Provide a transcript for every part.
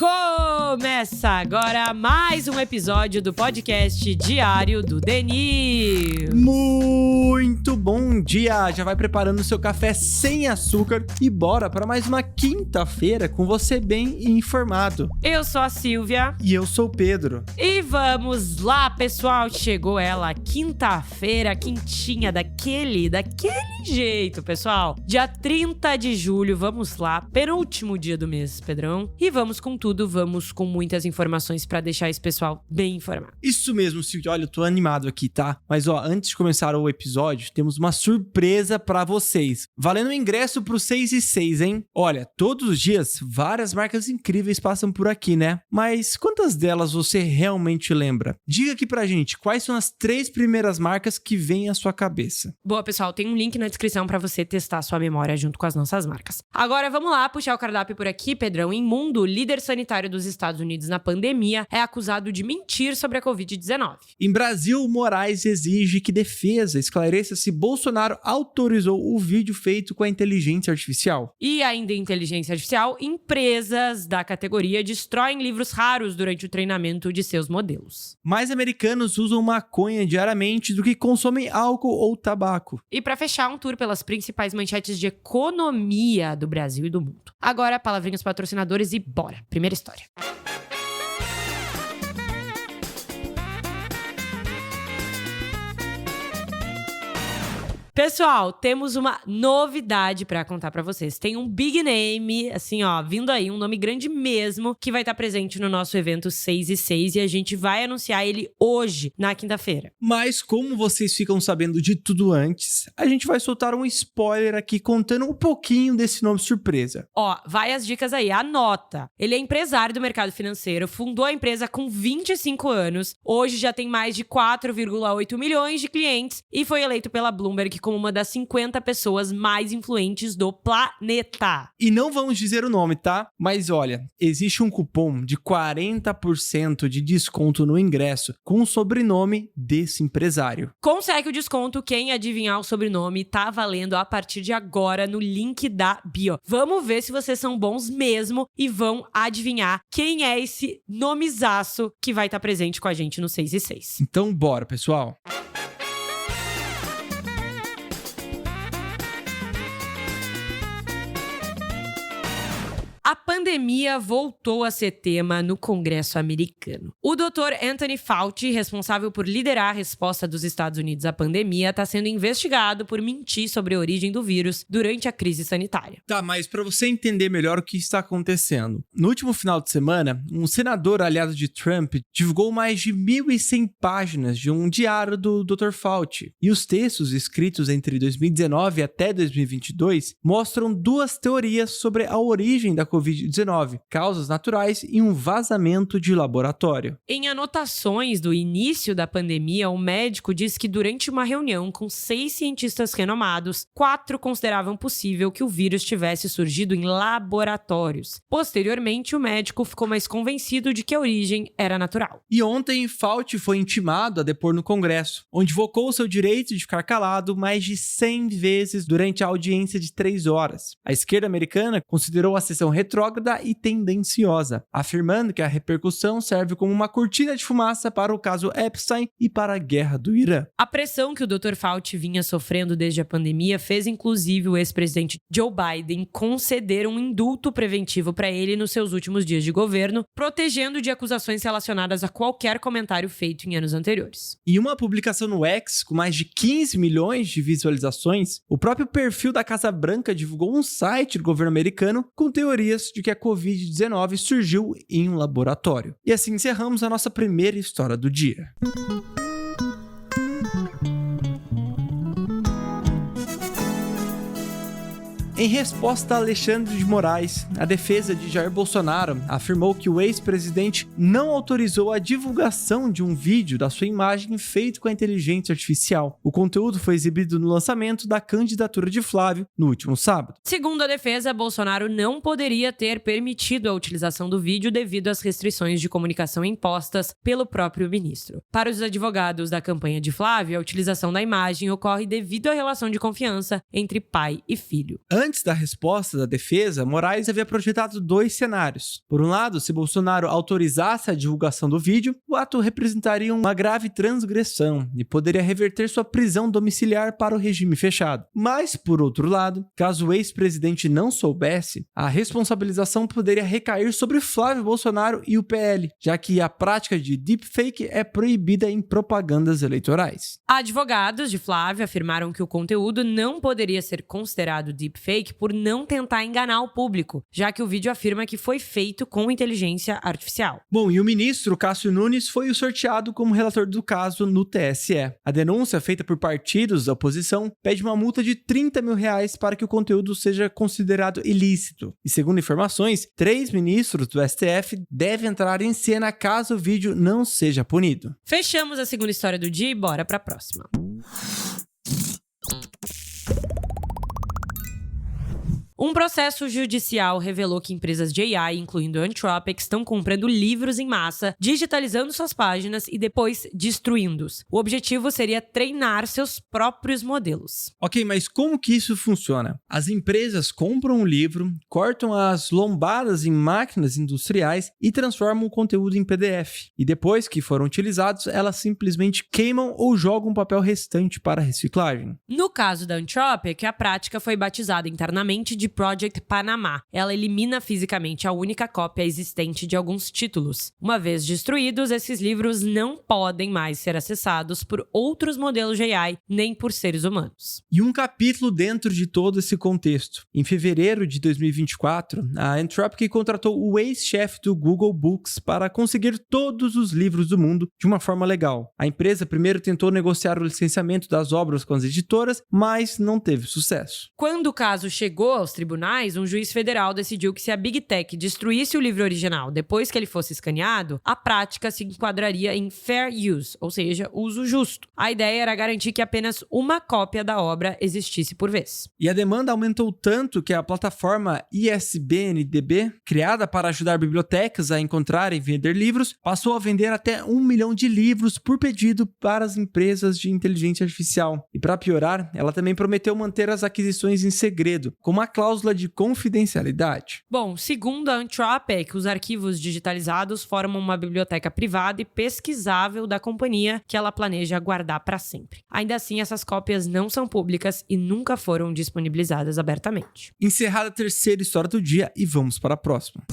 Começa agora mais um episódio do podcast diário do Denil. Muito bom dia! Já vai preparando o seu café sem açúcar e bora para mais uma quinta-feira com você bem informado. Eu sou a Silvia. E eu sou o Pedro. E vamos lá, pessoal! Chegou ela, quinta-feira, quentinha, daquele jeito, pessoal. Dia 30 de julho, vamos lá, penúltimo dia do mês, Pedrão. E vamos com tudo, vamos com muitas informações pra deixar esse pessoal bem informado. Isso mesmo, Silvio. Olha, eu tô animado aqui, tá? Mas ó, antes de começar o episódio, temos uma surpresa pra vocês. Valendo o ingresso pro 6 e 6, hein? Olha, todos os dias, várias marcas incríveis passam por aqui, né? Mas quantas delas você realmente lembra? Diga aqui pra gente, quais são as 3 primeiras marcas que vêm à sua cabeça? Boa, pessoal, tem um link na descrição pra você testar a sua memória junto com as nossas marcas. Agora vamos lá, puxar o cardápio por aqui, Pedrão. Imundo, líder sanitário dos Estados Unidos na pandemia, é acusado de mentir sobre a Covid-19. Em Brasil, Moraes exige que defesa esclareça se Bolsonaro autorizou o vídeo feito com a inteligência artificial. E ainda em inteligência artificial, empresas da categoria destroem livros raros durante o treinamento de seus modelos. Mais americanos usam maconha diariamente do que consomem álcool ou tabaco. E para fechar, um tour pelas principais manchetes de economia do Brasil e do mundo. Agora, palavrinhas patrocinadores e bora! Primeira história. Pessoal, temos uma novidade pra contar pra vocês. Tem um big name, assim ó, vindo aí, um nome grande mesmo, que vai estar presente no nosso evento 6 e 6 e a gente vai anunciar ele hoje, na quinta-feira. Mas como vocês ficam sabendo de tudo antes, a gente vai soltar um spoiler aqui contando um pouquinho desse nome surpresa. Ó, vai as dicas aí, anota. Ele é empresário do mercado financeiro, fundou a empresa com 25 anos, hoje já tem mais de 4,8 milhões de clientes e foi eleito pela Bloomberg como uma das 50 pessoas mais influentes do planeta. E não vamos dizer o nome, tá? Mas olha, existe um cupom de 40% de desconto no ingresso com o sobrenome desse empresário. Consegue o desconto quem adivinhar o sobrenome, tá valendo a partir de agora no link da bio. Vamos ver se vocês são bons mesmo e vão adivinhar quem é esse nomezaço que vai estar presente com a gente no 6 e 6. Então bora, pessoal! A pandemia voltou a ser tema no Congresso americano. O Dr. Anthony Fauci, responsável por liderar a resposta dos Estados Unidos à pandemia, está sendo investigado por mentir sobre a origem do vírus durante a crise sanitária. Tá, mas para você entender melhor o que está acontecendo, no último final de semana, um senador aliado de Trump divulgou mais de 1.100 páginas de um diário do Dr. Fauci. E os textos escritos entre 2019 até 2022 mostram 2 teorias sobre a origem da Covid-19, causas naturais e um vazamento de laboratório. Em anotações do início da pandemia, o médico diz que durante uma reunião com 6 cientistas renomados, 4 consideravam possível que o vírus tivesse surgido em laboratórios. Posteriormente, o médico ficou mais convencido de que a origem era natural. E ontem, Fauci foi intimado a depor no Congresso, onde invocou seu direito de ficar calado mais de 100 vezes durante a audiência de 3 horas. A esquerda americana considerou a sessão retrógrada e tendenciosa, afirmando que a repercussão serve como uma cortina de fumaça para o caso Epstein e para a guerra do Irã. A pressão que o Dr. Fauci vinha sofrendo desde a pandemia fez inclusive o ex-presidente Joe Biden conceder um indulto preventivo para ele nos seus últimos dias de governo, protegendo de acusações relacionadas a qualquer comentário feito em anos anteriores. Em uma publicação no X com mais de 15 milhões de visualizações, o próprio perfil da Casa Branca divulgou um site do governo americano com teorias de que a Covid-19 surgiu em um laboratório. E assim encerramos a nossa primeira história do dia. Em resposta a Alexandre de Moraes, a defesa de Jair Bolsonaro afirmou que o ex-presidente não autorizou a divulgação de um vídeo da sua imagem feito com a inteligência artificial. O conteúdo foi exibido no lançamento da candidatura de Flávio no último sábado. Segundo a defesa, Bolsonaro não poderia ter permitido a utilização do vídeo devido às restrições de comunicação impostas pelo próprio ministro. Para os advogados da campanha de Flávio, a utilização da imagem ocorre devido à relação de confiança entre pai e filho. Antes Antes da resposta da defesa, Moraes havia projetado 2 cenários. Por um lado, se Bolsonaro autorizasse a divulgação do vídeo, o ato representaria uma grave transgressão e poderia reverter sua prisão domiciliar para o regime fechado. Mas, por outro lado, caso o ex-presidente não soubesse, a responsabilização poderia recair sobre Flávio Bolsonaro e o PL, já que a prática de deepfake é proibida em propagandas eleitorais. Advogados de Flávio afirmaram que o conteúdo não poderia ser considerado deepfake por não tentar enganar o público, já que o vídeo afirma que foi feito com inteligência artificial. Bom, e o ministro Cássio Nunes foi o sorteado como relator do caso no TSE. A denúncia, feita por partidos da oposição, pede uma multa de R$30 mil para que o conteúdo seja considerado ilícito. E segundo informações, 3 ministros do STF devem entrar em cena caso o vídeo não seja punido. Fechamos a segunda história do dia e bora pra próxima. Um processo judicial revelou que empresas de AI, incluindo a Anthropic, estão comprando livros em massa, digitalizando suas páginas e depois destruindo-os. O objetivo seria treinar seus próprios modelos. Ok, mas como que isso funciona? As empresas compram um livro, cortam as lombadas em máquinas industriais e transformam o conteúdo em PDF. E depois que foram utilizados, elas simplesmente queimam ou jogam o papel restante para reciclagem. No caso da Anthropic, a prática foi batizada internamente de Project Panama. Ela elimina fisicamente a única cópia existente de alguns títulos. Uma vez destruídos, esses livros não podem mais ser acessados por outros modelos de AI, nem por seres humanos. E um capítulo dentro de todo esse contexto. Em fevereiro de 2024, a Anthropic contratou o ex-chefe do Google Books para conseguir todos os livros do mundo de uma forma legal. A empresa primeiro tentou negociar o licenciamento das obras com as editoras, mas não teve sucesso. Quando o caso chegou aos tribunais, um juiz federal decidiu que se a Big Tech destruísse o livro original depois que ele fosse escaneado, a prática se enquadraria em fair use, ou seja, uso justo. A ideia era garantir que apenas uma cópia da obra existisse por vez. E a demanda aumentou tanto que a plataforma ISBN-DB, criada para ajudar bibliotecas a encontrar e vender livros, passou a vender até 1 milhão de livros por pedido para as empresas de inteligência artificial. E para piorar, ela também prometeu manter as aquisições em segredo, com uma cláusula de confidencialidade. Bom, segundo a Anthropic, os arquivos digitalizados formam uma biblioteca privada e pesquisável da companhia que ela planeja guardar para sempre. Ainda assim, essas cópias não são públicas e nunca foram disponibilizadas abertamente. Encerrada a terceira história do dia e vamos para a próxima.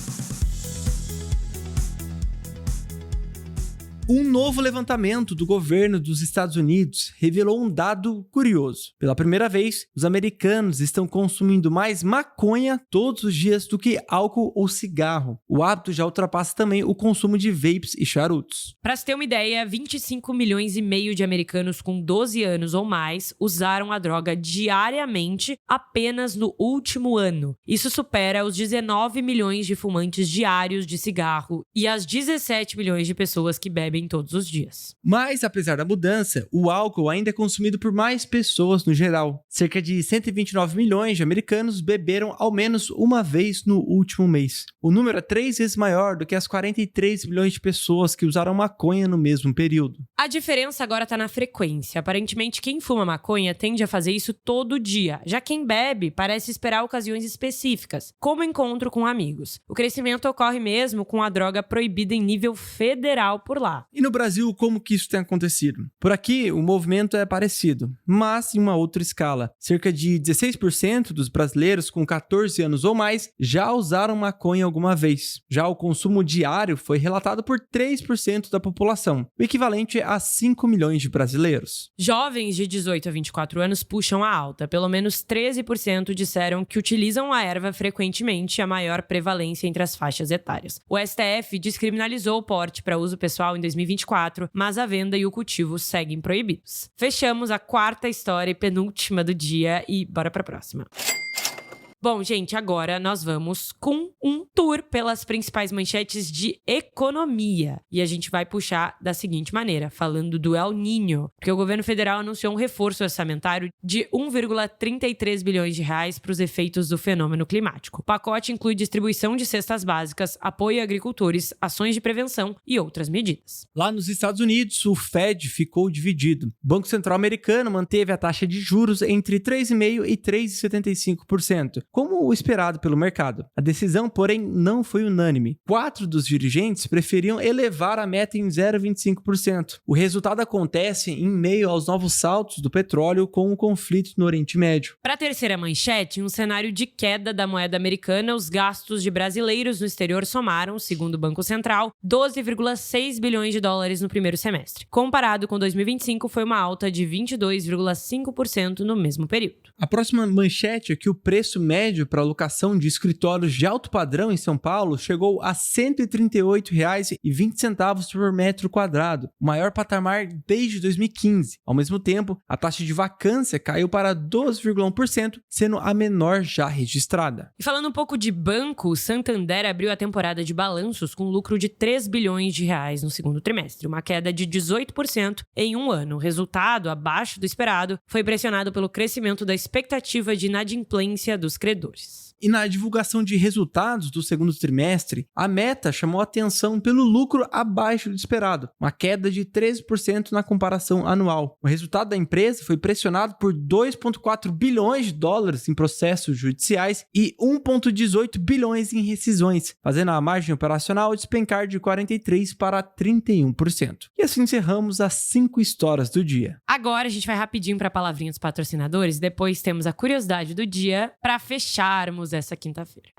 Um novo levantamento do governo dos Estados Unidos revelou um dado curioso. Pela primeira vez, os americanos estão consumindo mais maconha todos os dias do que álcool ou cigarro. O hábito já ultrapassa também o consumo de vapes e charutos. Para se ter uma ideia, 25 milhões e meio de americanos com 12 anos ou mais usaram a droga diariamente apenas no último ano. Isso supera os 19 milhões de fumantes diários de cigarro e as 17 milhões de pessoas que bebem todos os dias. Mas, apesar da mudança, o álcool ainda é consumido por mais pessoas no geral. Cerca de 129 milhões de americanos beberam ao menos uma vez no último mês. O número é 3 vezes maior do que as 43 milhões de pessoas que usaram maconha no mesmo período. A diferença agora está na frequência. Aparentemente, quem fuma maconha tende a fazer isso todo dia. Já quem bebe parece esperar ocasiões específicas, como encontro com amigos. O crescimento ocorre mesmo com a droga proibida em nível federal por lá. E no Brasil, como que isso tem acontecido? Por aqui, o movimento é parecido, mas em uma outra escala. Cerca de 16% dos brasileiros com 14 anos ou mais já usaram maconha alguma vez. Já o consumo diário foi relatado por 3% da população, o equivalente a 5 milhões de brasileiros. Jovens de 18 a 24 anos puxam a alta. Pelo menos 13% disseram que utilizam a erva frequentemente, a maior prevalência entre as faixas etárias. O STF descriminalizou o porte para uso pessoal em 2024, mas a venda e o cultivo seguem proibidos. Fechamos a quarta história e penúltima do dia e bora pra próxima. Bom, gente, agora nós vamos com um tour pelas principais manchetes de economia. E a gente vai puxar da seguinte maneira, falando do El Niño, porque o governo federal anunciou um reforço orçamentário de 1,33 bilhões de reais para os efeitos do fenômeno climático. O pacote inclui distribuição de cestas básicas, apoio a agricultores, ações de prevenção e outras medidas. Lá nos Estados Unidos, o Fed ficou dividido. O Banco Central americano manteve a taxa de juros entre 3,5% e 3,75%. como o esperado pelo mercado. A decisão, porém, não foi unânime. 4 dos dirigentes preferiam elevar a meta em 0,25%. O resultado acontece em meio aos novos saltos do petróleo com o conflito no Oriente Médio. Para a terceira manchete, em um cenário de queda da moeda americana, os gastos de brasileiros no exterior somaram, segundo o Banco Central, 12,6 bilhões de dólares no primeiro semestre. Comparado com 2025, foi uma alta de 22,5% no mesmo período. A próxima manchete é que o preço médio para alocação de escritórios de alto padrão em São Paulo chegou a R$ 138,20 por metro quadrado, o maior patamar desde 2015. Ao mesmo tempo, a taxa de vacância caiu para 12,1%, sendo a menor já registrada. E falando um pouco de banco, o Santander abriu a temporada de balanços com lucro de 3 bilhões de reais no segundo trimestre, uma queda de 18% em um ano. O resultado, abaixo do esperado, foi pressionado pelo crescimento da expectativa de inadimplência dos credores. E na divulgação de resultados do segundo trimestre, a Meta chamou atenção pelo lucro abaixo do esperado, uma queda de 13% na comparação anual. O resultado da empresa foi pressionado por 2,4 bilhões de dólares em processos judiciais e 1,18 bilhões em rescisões, fazendo a margem operacional despencar de 43% para 31%. E assim encerramos as 5 histórias do dia. Agora a gente vai rapidinho para a palavrinha dos patrocinadores, depois temos a curiosidade do dia para fecharmos essa quinta-feira.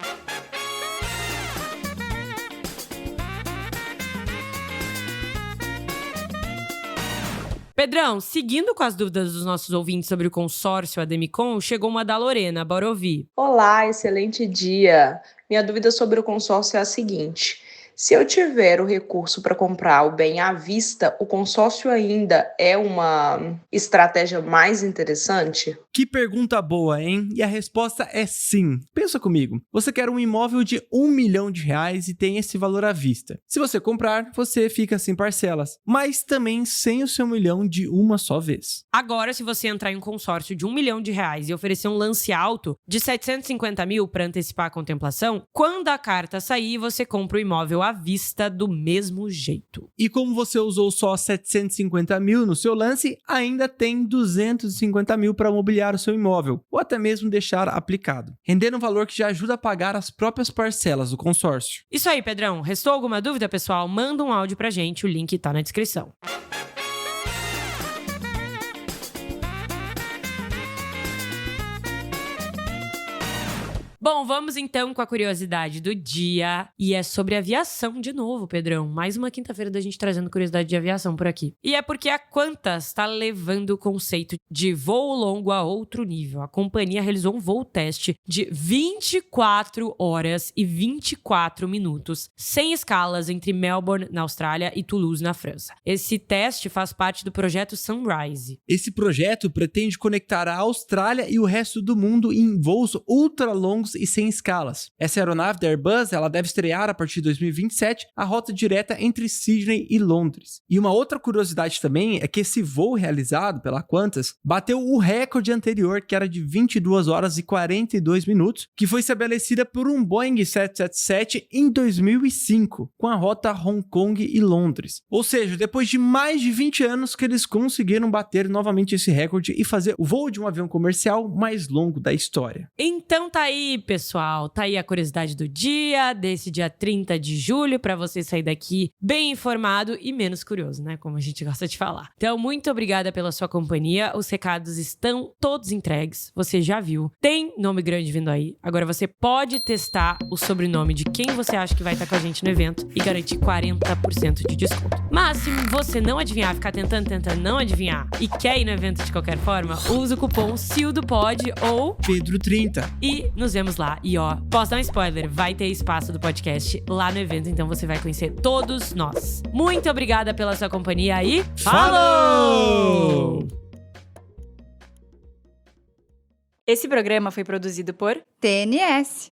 Pedrão, seguindo com as dúvidas dos nossos ouvintes sobre o consórcio Ademicon, chegou uma da Lorena, bora ouvir. Olá, excelente dia. Minha dúvida sobre o consórcio é a seguinte: se eu tiver o recurso para comprar o bem à vista, o consórcio ainda é uma estratégia mais interessante? Que pergunta boa, hein? E a resposta é sim. Pensa comigo. Você quer um imóvel de R$1 milhão e tem esse valor à vista. Se você comprar, você fica sem parcelas, mas também sem o seu milhão de uma só vez. Agora, se você entrar em um consórcio de R$1 milhão e oferecer um lance alto de 750 mil para antecipar a contemplação, quando a carta sair, você compra o imóvel à vista do mesmo jeito. E como você usou só 750 mil no seu lance, ainda tem 250 mil para mobiliar o seu imóvel, ou até mesmo deixar aplicado, rendendo um valor que já ajuda a pagar as próprias parcelas do consórcio. Isso aí, Pedrão. Restou alguma dúvida, pessoal? Manda um áudio pra gente, o link tá na descrição. Bom, vamos então com a curiosidade do dia. E é sobre aviação de novo, Pedrão. Mais uma quinta-feira da gente trazendo curiosidade de aviação por aqui. E é porque a Qantas está levando o conceito de voo longo a outro nível. A companhia realizou um voo teste de 24 horas e 24 minutos, sem escalas, entre Melbourne, na Austrália, e Toulouse, na França. Esse teste faz parte do projeto Sunrise. Esse projeto pretende conectar a Austrália e o resto do mundo em voos ultra longos e sem escalas. Essa aeronave da Airbus, ela deve estrear a partir de 2027 a rota direta entre Sydney e Londres. E uma outra curiosidade também é que esse voo realizado pela Qantas bateu o recorde anterior, que era de 22 horas e 42 minutos, que foi estabelecida por um Boeing 777 em 2005, com a rota Hong Kong e Londres. Ou seja, depois de mais de 20 anos que eles conseguiram bater novamente esse recorde e fazer o voo de um avião comercial mais longo da história. Então tá aí, pessoal, tá aí a curiosidade do dia, desse dia 30 de julho, pra você sair daqui bem informado e menos curioso, né? Como a gente gosta de falar. Então, muito obrigada pela sua companhia. Os recados estão todos entregues, você já viu. Tem nome grande vindo aí. Agora você pode testar o sobrenome de quem você acha que vai estar com a gente no evento e garantir 40% de desconto. Mas se você não adivinhar, ficar tentando não adivinhar e quer ir no evento de qualquer forma, usa o cupom SILDOPOD ou Pedro30 e nos vemos lá. E ó, posso dar um spoiler, vai ter espaço do podcast lá no evento, então você vai conhecer todos nós. Muito obrigada pela sua companhia e falou! Esse programa foi produzido por TNS.